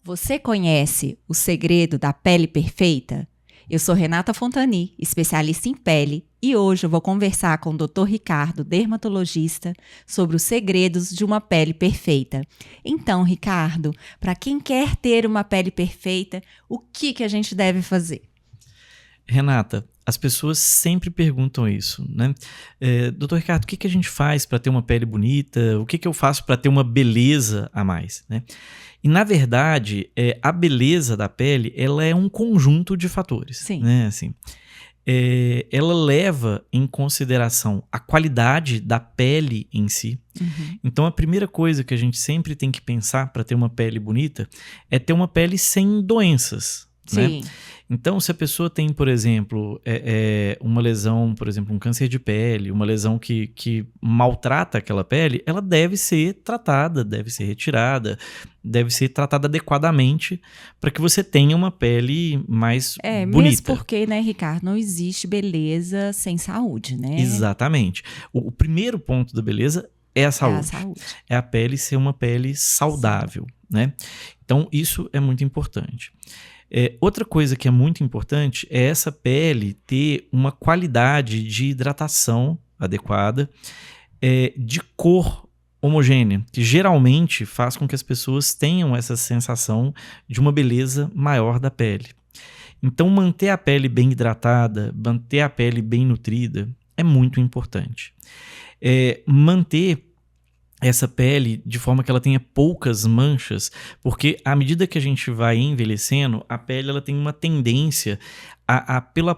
Você conhece o segredo da pele perfeita? Eu sou Renata Fontani, especialista em pele, e hoje eu vou conversar com o Dr. Ricardo, dermatologista, sobre os segredos de uma pele perfeita. Então, Ricardo, para quem quer ter uma pele perfeita, o que a gente deve fazer? Renata, as pessoas sempre perguntam isso, né? Doutor Ricardo, o que a gente faz para ter uma pele bonita? O que eu faço para ter uma beleza a mais, né? E, na verdade, a beleza da pele, ela é um conjunto de fatores, Sim. né? Assim, ela leva em consideração a qualidade da pele em si. Uhum. Então, a primeira coisa que a gente sempre tem que pensar para ter uma pele bonita é ter uma pele sem doenças, né? Sim. Então, se a pessoa tem, por exemplo, uma lesão, por exemplo, um câncer de pele, uma lesão que maltrata aquela pele, ela deve ser tratada, deve ser retirada, deve ser tratada adequadamente para que você tenha uma pele mais bonita. Mesmo porque, né, Ricardo, não existe beleza sem saúde, né? Exatamente. O primeiro ponto da beleza é a saúde. É a saúde. É a pele ser uma pele saudável, né? Então, isso é muito importante. Outra coisa que é muito importante é essa pele ter uma qualidade de hidratação adequada, de cor homogênea, que geralmente faz com que as pessoas tenham essa sensação de uma beleza maior da pele. Então, manter a pele bem hidratada, manter a pele bem nutrida é muito importante. Manter essa pele de forma que ela tenha poucas manchas, porque à medida que a gente vai envelhecendo, a pele ela tem uma tendência pelo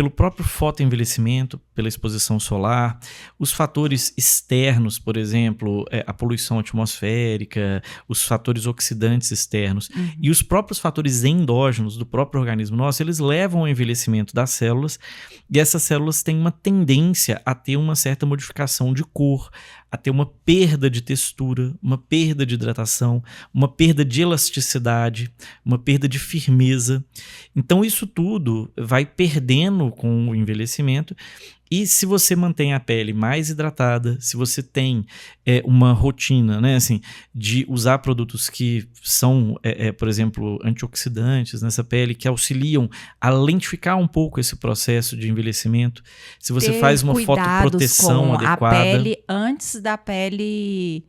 próprio fotoenvelhecimento, pela exposição solar, os fatores externos, por exemplo, a poluição atmosférica, os fatores oxidantes externos e os próprios fatores endógenos do próprio organismo nosso, eles levam ao envelhecimento das células, e essas células têm uma tendência a ter uma certa modificação de cor, a ter uma perda de textura, uma perda de hidratação, uma perda de elasticidade, uma perda de firmeza. Então isso tudo vai perdendo com o envelhecimento. E se você mantém a pele mais hidratada, se você tem uma rotina, né, assim, de usar produtos que são, por exemplo, antioxidantes nessa pele, que auxiliam a lentificar um pouco esse processo de envelhecimento, se você faz uma fotoproteção adequada... a pele antes da pele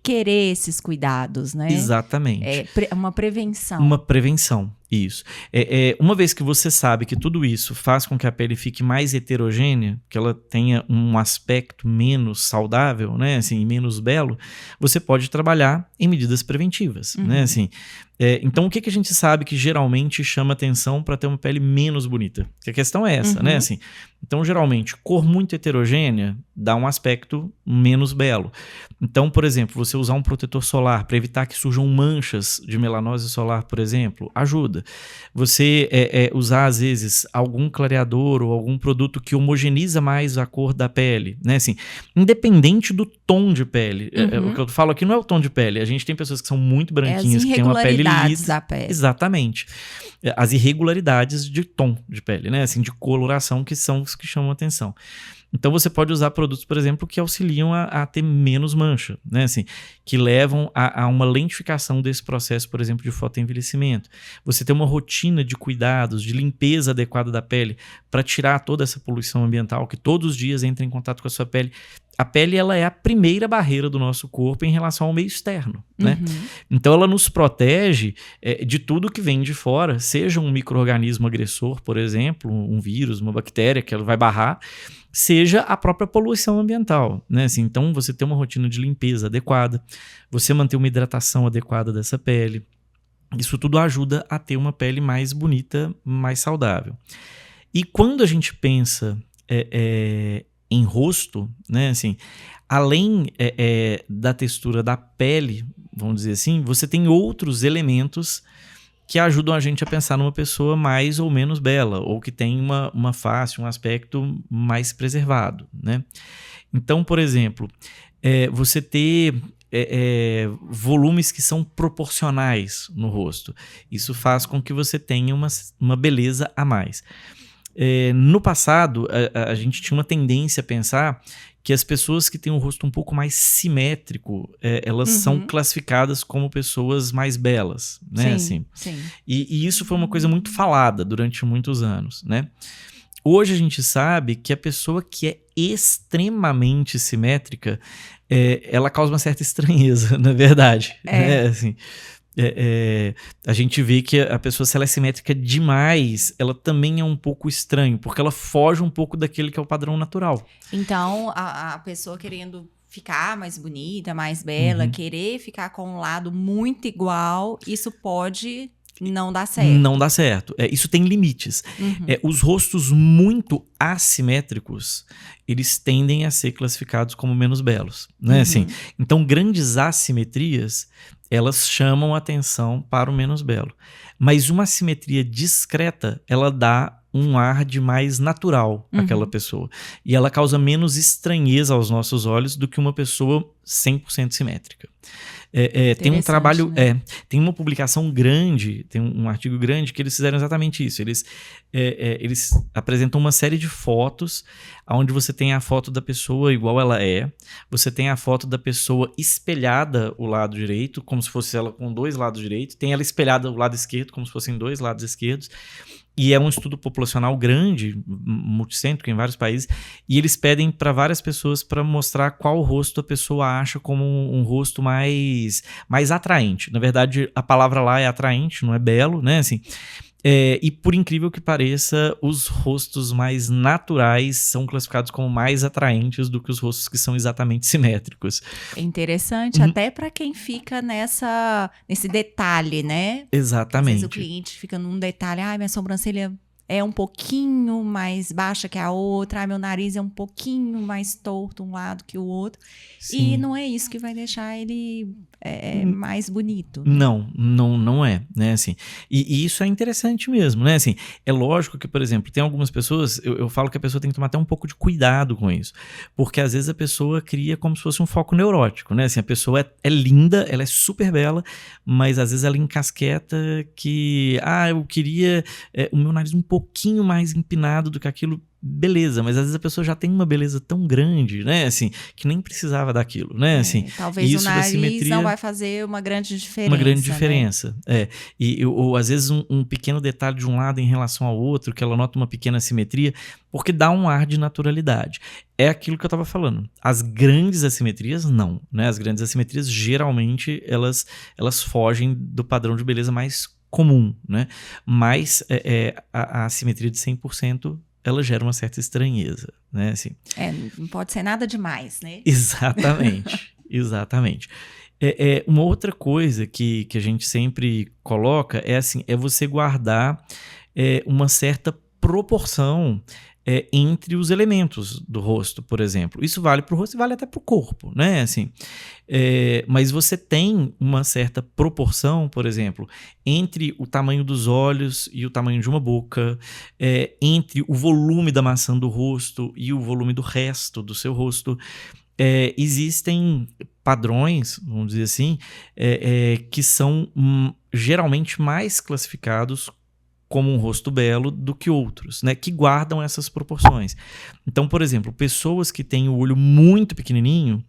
querer esses cuidados, né? Exatamente. Uma prevenção. Uma prevenção, isso. Uma vez que você sabe que tudo isso faz com que a pele fique mais heterogênea, que ela tenha um aspecto menos saudável, né, assim, menos belo, você pode trabalhar em medidas preventivas, né, assim. Então, o que a gente sabe que geralmente chama atenção para ter uma pele menos bonita? Porque a questão é essa, né, assim. Então, geralmente, cor muito heterogênea dá um aspecto menos belo. Então, por exemplo, você usar um protetor solar para evitar que surjam manchas de melanose solar, por exemplo, ajuda. Você usar, às vezes, algum clareador ou algum produto que homogeniza mais a cor da pele, né? Assim, independente do tom de pele. O que eu falo aqui não é o tom de pele. A gente tem pessoas que são muito branquinhas, que têm uma pele lisa. Da pele. Exatamente. As irregularidades de tom de pele, né? Assim, de coloração, que são os que chamam atenção. Então você pode usar produtos, por exemplo, que auxiliam a ter menos mancha, né? Assim, que levam a uma lentificação desse processo, por exemplo, de fotoenvelhecimento. Você ter uma rotina de cuidados, de limpeza adequada da pele para tirar toda essa poluição ambiental que todos os dias entra em contato com a sua pele. A pele, ela é a primeira barreira do nosso corpo em relação ao meio externo, né? Então ela nos protege de tudo que vem de fora, seja um micro-organismo agressor, por exemplo, um vírus, uma bactéria que ela vai barrar, seja a própria poluição ambiental, né? Assim, então você ter uma rotina de limpeza adequada, você manter uma hidratação adequada dessa pele, isso tudo ajuda a ter uma pele mais bonita, mais saudável. E quando a gente pensa em rosto, né, assim, além da textura da pele, vamos dizer assim, você tem outros elementos que ajudam a gente a pensar numa pessoa mais ou menos bela, ou que tem uma face, um aspecto mais preservado, né? Então, por exemplo, você ter volumes que são proporcionais no rosto, isso faz com que você tenha uma beleza a mais. No passado, a gente tinha uma tendência a pensar que as pessoas que têm um rosto um pouco mais simétrico, elas são classificadas como pessoas mais belas, né? Sim, Assim. sim. E isso foi uma coisa muito falada durante muitos anos, né? Hoje a gente sabe que a pessoa que é extremamente simétrica, ela causa uma certa estranheza, na verdade. Né? Assim, a gente vê que a pessoa, se ela é simétrica demais, ela também é um pouco estranho, porque ela foge um pouco daquele que é o padrão natural. Então, a pessoa querendo ficar mais bonita, mais bela, querer ficar com um lado muito igual, isso pode não dar certo. Não dá certo. Isso tem limites. Os rostos muito assimétricos, eles tendem a ser classificados como menos belos. Né? Assim, então, grandes assimetrias, elas chamam atenção para o menos belo. Mas uma assimetria discreta, ela dá um ar de mais natural àquela pessoa. E ela causa menos estranheza aos nossos olhos do que uma pessoa 100% simétrica. Tem um trabalho, né? Tem uma publicação grande, tem um artigo grande que eles fizeram exatamente isso. Eles apresentam uma série de fotos, onde você tem a foto da pessoa igual ela é, você tem a foto da pessoa espelhada o lado direito, como se fosse ela com dois lados direitos, tem ela espelhada o lado esquerdo, como se fossem dois lados esquerdos. E é um estudo populacional grande, multicêntrico em vários países, e eles pedem para várias pessoas para mostrar qual rosto a pessoa acha como um rosto mais atraente. Na verdade, a palavra lá é atraente, não é belo, né? Assim, e por incrível que pareça, os rostos mais naturais são classificados como mais atraentes do que os rostos que são exatamente simétricos. É interessante, até para quem fica nesse detalhe, né? Exatamente. Às vezes o cliente fica num detalhe, minha sobrancelha é um pouquinho mais baixa que a outra, meu nariz é um pouquinho mais torto um lado que o outro. Sim. E não é isso que vai deixar ele mais bonito. Né? Não é, né, assim, e isso é interessante mesmo, né, assim, é lógico que, por exemplo, tem algumas pessoas, eu falo que a pessoa tem que tomar até um pouco de cuidado com isso, porque às vezes a pessoa cria como se fosse um foco neurótico, né, assim, a pessoa é linda, ela é super bela, mas às vezes ela encasqueta que, eu queria o meu nariz um pouquinho mais empinado do que aquilo. Beleza, mas às vezes a pessoa já tem uma beleza tão grande, né, assim, que nem precisava daquilo, né, assim. Talvez o nariz não vai fazer uma grande diferença. Uma grande diferença, né? Ou às vezes um pequeno detalhe de um lado em relação ao outro, que ela nota uma pequena assimetria, porque dá um ar de naturalidade. É aquilo que eu estava falando. As grandes assimetrias, não, né, as grandes assimetrias, geralmente, elas fogem do padrão de beleza mais comum, né, mas a assimetria de 100%, ela gera uma certa estranheza, né, assim. Não pode ser nada demais, né? Exatamente, exatamente. Uma outra coisa que a gente sempre coloca é você guardar uma certa proporção entre os elementos do rosto, por exemplo. Isso vale para o rosto e vale até para o corpo, né? Assim, mas você tem uma certa proporção, por exemplo, entre o tamanho dos olhos e o tamanho de uma boca, entre o volume da maçã do rosto e o volume do resto do seu rosto. Existem padrões, vamos dizer assim, que são geralmente mais classificados como um rosto belo do que outros, né, que guardam essas proporções. Então, por exemplo, pessoas que têm o olho muito pequenininho,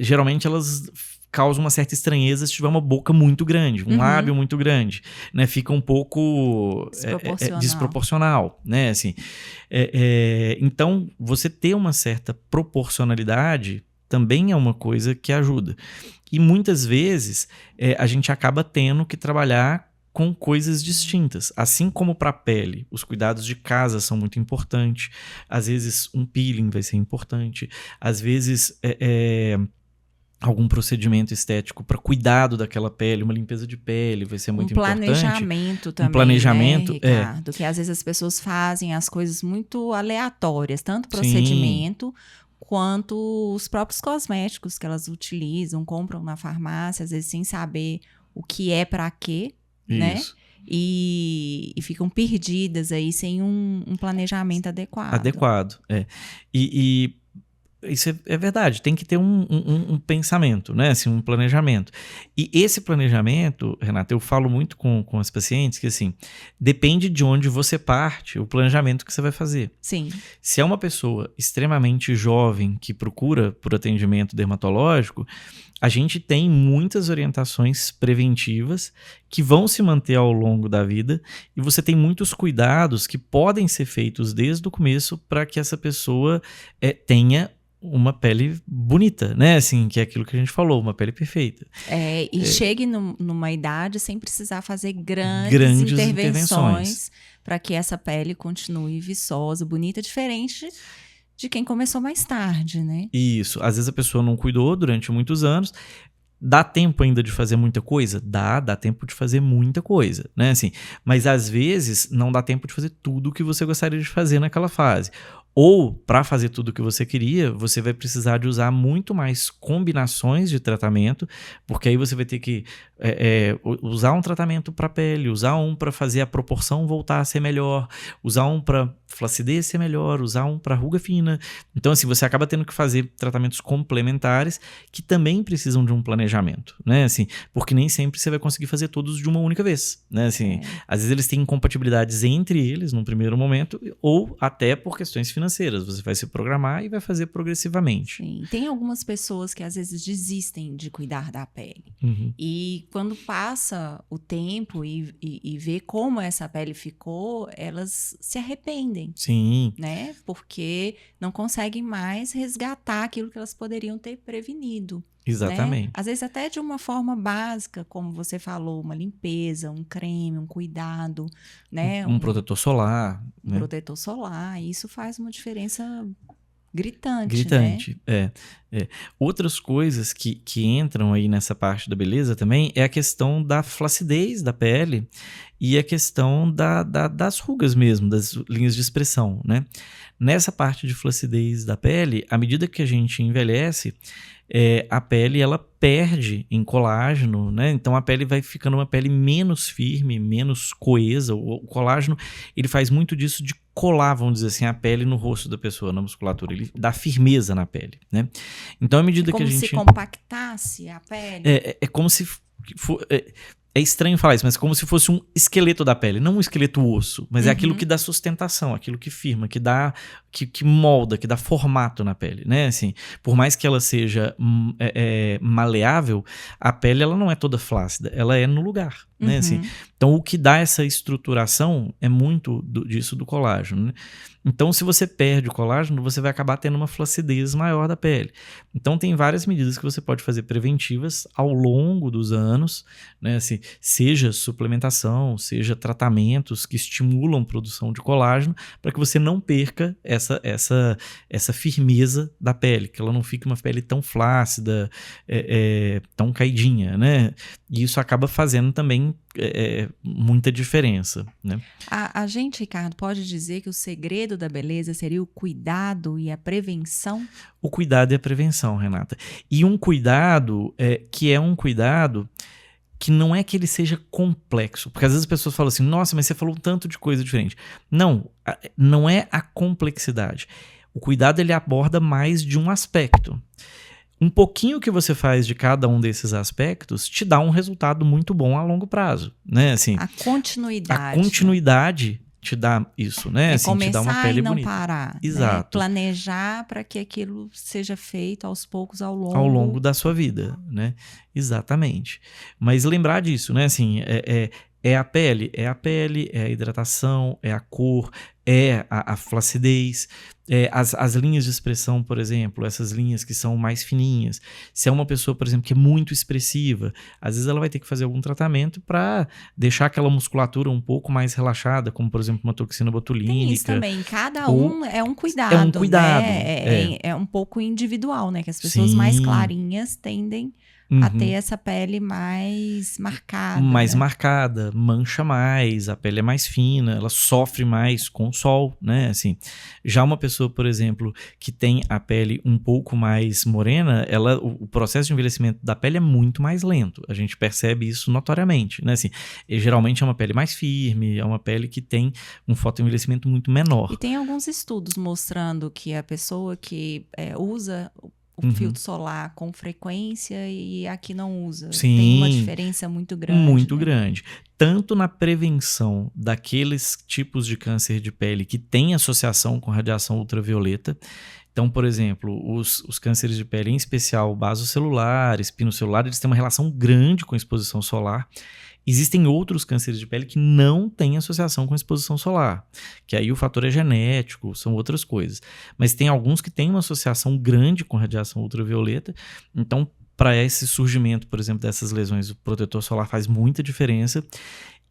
geralmente elas causam uma certa estranheza se tiver uma boca muito grande, um lábio muito grande, né, fica um pouco desproporcional, né, assim. Então, você ter uma certa proporcionalidade também é uma coisa que ajuda. E muitas vezes a gente acaba tendo que trabalhar com coisas distintas. Assim como para a pele, os cuidados de casa são muito importantes. Às vezes um peeling vai ser importante. Às vezes algum procedimento estético para cuidado daquela pele, uma limpeza de pele vai ser muito importante. Planejamento também, planejamento, né, Ricardo? Que às vezes as pessoas fazem as coisas muito aleatórias, tanto procedimento quanto os próprios cosméticos que elas utilizam, compram na farmácia, às vezes sem saber o que é para quê. Né? E ficam perdidas aí sem um planejamento adequado. E Isso é verdade, tem que ter um pensamento, né? Assim, um planejamento. E esse planejamento, Renata, eu falo muito com as pacientes que, assim, depende de onde você parte, o planejamento que você vai fazer. Sim. Se é uma pessoa extremamente jovem que procura por atendimento dermatológico, a gente tem muitas orientações preventivas que vão se manter ao longo da vida e você tem muitos cuidados que podem ser feitos desde o começo para que essa pessoa tenha uma pele bonita, né? Assim, que é aquilo que a gente falou, uma pele perfeita. Chegue numa idade sem precisar fazer grandes intervenções para que essa pele continue viçosa, bonita, diferente de quem começou mais tarde, né? Isso. Às vezes a pessoa não cuidou durante muitos anos. Dá tempo ainda de fazer muita coisa? Dá tempo de fazer muita coisa, né? Assim, mas às vezes não dá tempo de fazer tudo o que você gostaria de fazer naquela fase. Ou, para fazer tudo o que você queria, você vai precisar de usar muito mais combinações de tratamento, porque aí você vai ter que usar um tratamento para pele, usar um para fazer a proporção voltar a ser melhor, usar um para flacidez ser melhor, usar um para ruga fina. Então, assim, você acaba tendo que fazer tratamentos complementares que também precisam de um planejamento, né? Assim, porque nem sempre você vai conseguir fazer todos de uma única vez, né? Assim, às vezes eles têm incompatibilidades entre eles num primeiro momento, ou até por questões financeiras. Você vai se programar e vai fazer progressivamente. Sim, tem algumas pessoas que às vezes desistem de cuidar da pele. Uhum. E quando passa o tempo e vê como essa pele ficou, elas se arrependem. Sim. Né? Porque não conseguem mais resgatar aquilo que elas poderiam ter prevenido. Exatamente. Né? Às vezes até de uma forma básica, como você falou, uma limpeza, um creme, um cuidado, né? Um protetor solar. Um protetor solar. E isso faz uma diferença gritante. Gritante, né? Outras coisas que entram aí nessa parte da beleza também é a questão da flacidez da pele e a questão das rugas mesmo, das linhas de expressão, né? Nessa parte de flacidez da pele, à medida que a gente envelhece, a pele ela perde em colágeno, né? Então a pele vai ficando uma pele menos firme, menos coesa. O colágeno ele faz muito disso de colar, vamos dizer assim, a pele no rosto da pessoa, na musculatura. Ele dá firmeza na pele, né? Então à medida que a gente... Como se compactasse a pele? É como se... É estranho falar isso, mas como se fosse um esqueleto da pele, não um esqueleto osso, mas é aquilo que dá sustentação, aquilo que firma, que dá, que molda, que dá formato na pele, né? Assim, por mais que ela seja maleável, a pele ela não é toda flácida, ela é no lugar, né? Assim, então o que dá essa estruturação é muito disso do colágeno, né? Então, se você perde o colágeno, você vai acabar tendo uma flacidez maior da pele. Então, tem várias medidas que você pode fazer preventivas ao longo dos anos, né? Assim, seja suplementação, seja tratamentos que estimulam a produção de colágeno, para que você não perca essa firmeza da pele, que ela não fique uma pele tão flácida, tão caidinha, né? E isso acaba fazendo também muita diferença, né? A gente, Ricardo, pode dizer que o segredo da beleza seria o cuidado e a prevenção? O cuidado e a prevenção, Renata. E um cuidado que é um cuidado que não é que ele seja complexo. Porque às vezes as pessoas falam assim, nossa, mas você falou tanto de coisa diferente. Não é a complexidade. O cuidado ele aborda mais de um aspecto. Um pouquinho que você faz de cada um desses aspectos te dá um resultado muito bom a longo prazo, né? Assim, a continuidade. A continuidade te dá isso, né? Assim, começar te dá uma pele e não bonita. parar. Exato. Né? Planejar para que aquilo seja feito aos poucos ao longo da sua vida, né? Exatamente. Mas lembrar disso, né? Assim, é a pele, é a hidratação, é a cor, é a flacidez, as linhas de expressão, por exemplo, essas linhas que são mais fininhas. Se é uma pessoa, por exemplo, que é muito expressiva, às vezes ela vai ter que fazer algum tratamento para deixar aquela musculatura um pouco mais relaxada, como, por exemplo, uma toxina botulínica. Tem isso também, cada um é um cuidado. É um cuidado. Né? É um pouco individual, né? Que as pessoas mais clarinhas tendem a ter essa pele mais marcada. Mais né? marcada, mancha mais, a pele é mais fina, ela sofre mais com o sol, né? Assim, já uma pessoa, por exemplo, que tem a pele um pouco mais morena, o processo de envelhecimento da pele é muito mais lento. A gente percebe isso notoriamente, né? Assim, geralmente é uma pele mais firme, é uma pele que tem um fotoenvelhecimento muito menor. E tem alguns estudos mostrando que a pessoa que usa o filtro solar com frequência e a que não usa. Sim, tem uma diferença muito grande. Muito né? grande. Tanto na prevenção daqueles tipos de câncer de pele que têm associação com radiação ultravioleta. Então, por exemplo, os cânceres de pele, em especial basocelular, espinocelular, eles têm uma relação grande com a exposição solar. Existem outros cânceres de pele que não têm associação com a exposição solar, que aí o fator é genético, são outras coisas. Mas tem alguns que têm uma associação grande com radiação ultravioleta, então para esse surgimento, por exemplo, dessas lesões, o protetor solar faz muita diferença.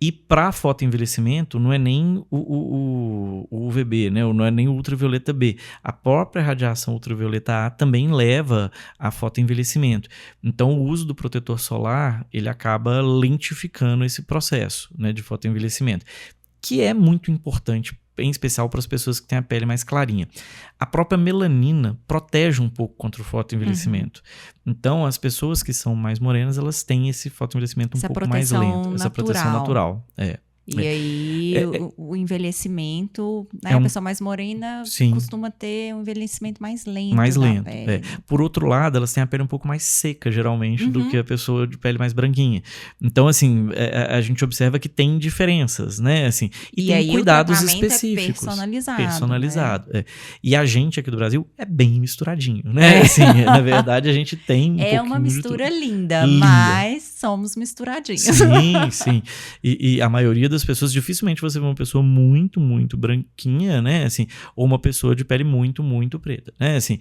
E para fotoenvelhecimento, não é nem o UVB, né? Não é nem o ultravioleta B. A própria radiação ultravioleta A também leva a fotoenvelhecimento. Então, o uso do protetor solar, ele acaba lentificando esse processo, né, de fotoenvelhecimento, que é muito importante, em especial para as pessoas que têm a pele mais clarinha. A própria melanina protege um pouco contra o fotoenvelhecimento. Então, as pessoas que são mais morenas, elas têm esse fotoenvelhecimento um pouco mais lento. Essa proteção natural. E aí, o envelhecimento, né? A pessoa mais morena costuma ter um envelhecimento mais lento. Mais lento. Pele. Por outro lado, elas têm a pele um pouco mais seca, geralmente, do que a pessoa de pele mais branquinha. Então, assim, a gente observa que tem diferenças, né? Assim, e tem aí cuidados o específicos. É personalizado. Personalizado. Né? E a gente aqui do Brasil é bem misturadinho, né? Assim, na verdade, a gente tem uma mistura linda, mas somos misturadinhos. Sim. E a maioria das pessoas, dificilmente você vê uma pessoa muito, muito branquinha, né, assim, ou uma pessoa de pele muito, muito preta, né, assim,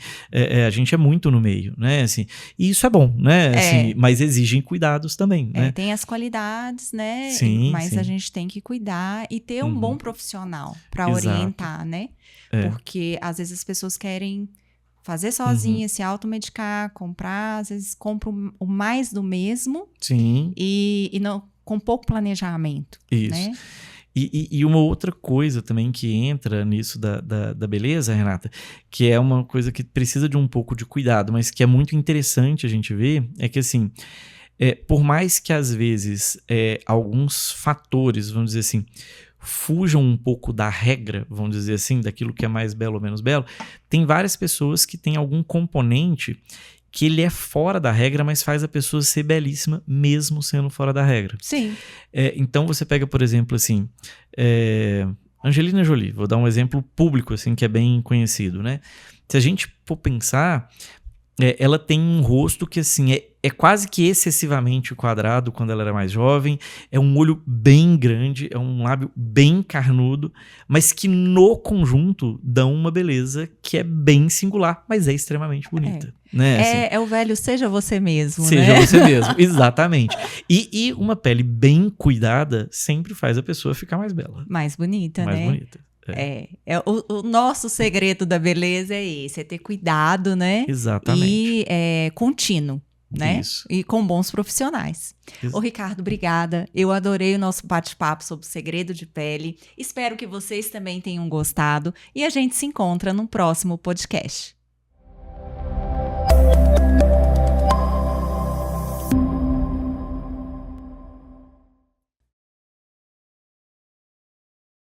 a gente é muito no meio, né, assim, e isso é bom, né, assim, mas exigem cuidados também, né. Tem as qualidades, né, mas a gente tem que cuidar e ter um bom profissional para orientar, né, porque às vezes as pessoas querem fazer sozinha, se automedicar, comprar, às vezes compram o mais do mesmo. Sim. E não, com pouco planejamento. Isso. Né? E uma outra coisa também que entra nisso da beleza, Renata, que é uma coisa que precisa de um pouco de cuidado, mas que é muito interessante a gente ver, é que assim, por mais que às vezes alguns fatores, vamos dizer assim, fujam um pouco da regra, vamos dizer assim, daquilo que é mais belo ou menos belo, tem várias pessoas que têm algum componente que ele é fora da regra, mas faz a pessoa ser belíssima mesmo sendo fora da regra. Sim. Então você pega, por exemplo, assim, Angelina Jolie, vou dar um exemplo público, assim, que é bem conhecido, né? Se a gente for pensar, ela tem um rosto que, assim, é quase que excessivamente quadrado quando ela era mais jovem, é um olho bem grande, é um lábio bem carnudo, mas que no conjunto dão uma beleza que é bem singular, mas é extremamente bonita. Né? Assim, é o velho seja você mesmo, seja né? você mesmo, exatamente. E uma pele bem cuidada sempre faz a pessoa ficar mais bela. Mais bonita, mais né? bonita. O nosso segredo da beleza é esse, é ter cuidado, né? Exatamente. E contínuo, né? Isso. E com bons profissionais. Ô, Ricardo, obrigada. Eu adorei o nosso bate-papo sobre o segredo de pele. Espero que vocês também tenham gostado. E a gente se encontra no próximo podcast.